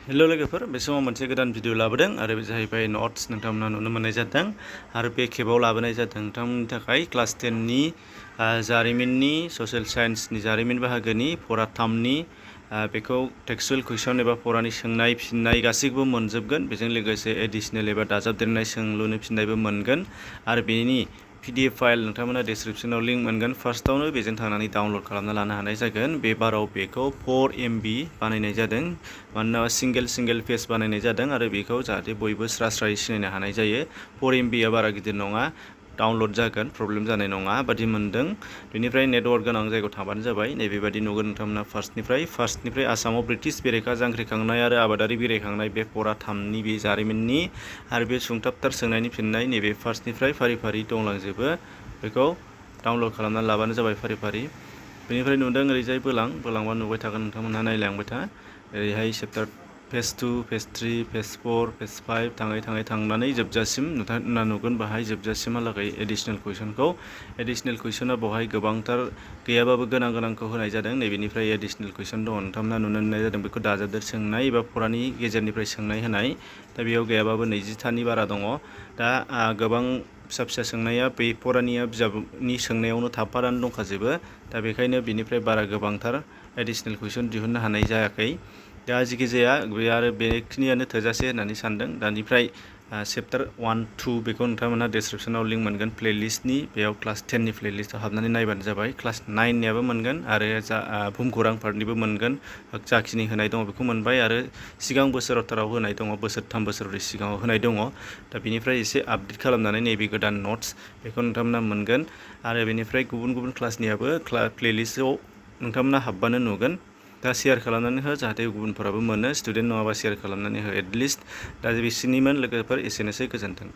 Hello लोगोफोर बे समाव मोनसे गोदान भिडिअ लाबोदों आरो बे जाहैबाय नट्स नोंथांमोना नुनो मोननाय जादों आरो बे खेबाव लाबोनाय जादों नोंथांमोननि थाखाय क्लास 10 नि जारिमिननि ससियेल साइन्सनि जारिमिन बाहागोनि फरा 3 नि बेखौ टेक्सचुएल कुइसन एबा फरानि सोंनाय फिननाय गासैखौबो मोनजोबगोन बेजों लोगोसे एडिशनेल एबा दाजाबदेरनाय सोंलुनि फिननायबो मोनगोन आरो बेनि PDF फाइल नोंथांमोना डिस्क्रिप्शनाव लिंक मोनगोन फार्स्टआवनो बेजों थांनानै डाउनलड खालामना लानो हानाय जागोन बे बाराव बेखौ 4 MB बानायनाय जादों मानोना सिंगेल पेज बानायनाय जादों आरो बेखौ जाहाथे बयबो स्राय सिनायनो हानाय जायो 4 MB आ बारा गिदिर नङा डाउनलड जागोन प्रब्लेम जानाय नङा बादि मोनदों बेनिफ्राय नेटवर्क गोनां जायगायाव थाबानो जाबाय नैबेबादि नुगोन नोंथांमोना फार्स्टनिफ्राय आसामाव ब्रिटिश बेरेखा जांख्रिखांनाय आरो आबादारि बेरेखांनाय बे फरा 3 नि बे जारिमिननि आरो बे सुंथाबथार सोंनायनि फिननाय नैबे फार्स्टनिफ्राय फारि फारि दंलांजोबो बेखौ डाउनलड खालामना लाबानो जाबाय फारि फारि बेनिफ्राय नुदों ओरैजाय बोलांबा नुबाय थागोन नोंथांमोनहा नायलांबाय था ओरैहाय chapter page 2 page 3 page 4 page 5 थांनानै जोबजासिम नोंथांमोना नुगोन बाहाय जोबजासिमहालागै एडिशनेल कुइसना बेवहाय गोबांथार गैयाबाबो गोनांखौ होनाय जादों नैबेनिफ्राय एडिशनेल कुइसन दङ नोंथांमोना नुनो मोननाय जादों बेखौ दाजाबदेर सोंनाय एबा फरानि गेजेरनिफ्राय सोंनाय होनाय दा बेयाव गैयाबाबो 20थानि बारा दङ दा गोबां फिसा सोंनाया बे फरानिया बिजाबनि सोंनायावनो थाफानानै दंखाजोबो दा बेखायनो बिनिफ्राय बारा गोबांथार एडिशनेल कुइसन दिहुननो हानाय जायाखै दा जिखिजाया बे आरो बेखिनियानो थोजासे होननानै सानदों दानिफ्राय चैप्टार 1 2 बेखौ नोंथांमोना डिस्क्रिप्शनाव लिंक मोनगोन प्लेलिस्टनि बेयाव क्लास 10 नि प्लेलिस्टआव हाबनानै नायबानो जाबाय क्लास 9 नियाबो मोनगोन आरो भुमखौरां पार्टनिबो मोनगोन जाखिनि होनाय दङ बेखौ मोनबाय आरो सिगां बोसोराव होनाय दङ बोसोरथाम बोसोरब्रै सिगाङाव होनाय दङ दा बेनिफ्राय एसे आपडेट खालामनानै नैबे गोदान नट्स बेखौ नोंथांमोना मोनगोन आरो बेनिफ्राय गुबुन क्लासनियाबो प्लेलिस्टआव नोंथांमोना हाबबानो नुगोन दा शेयार खालामनानै हो जाहाथे गुबुनफोराबो मोनो स्टुडेन्ट नङाबा शेयार खालामनानै हो एटलिस्ट दा बिसिनिमोन लोगोफोर एसेनोसै गोजोन्थों।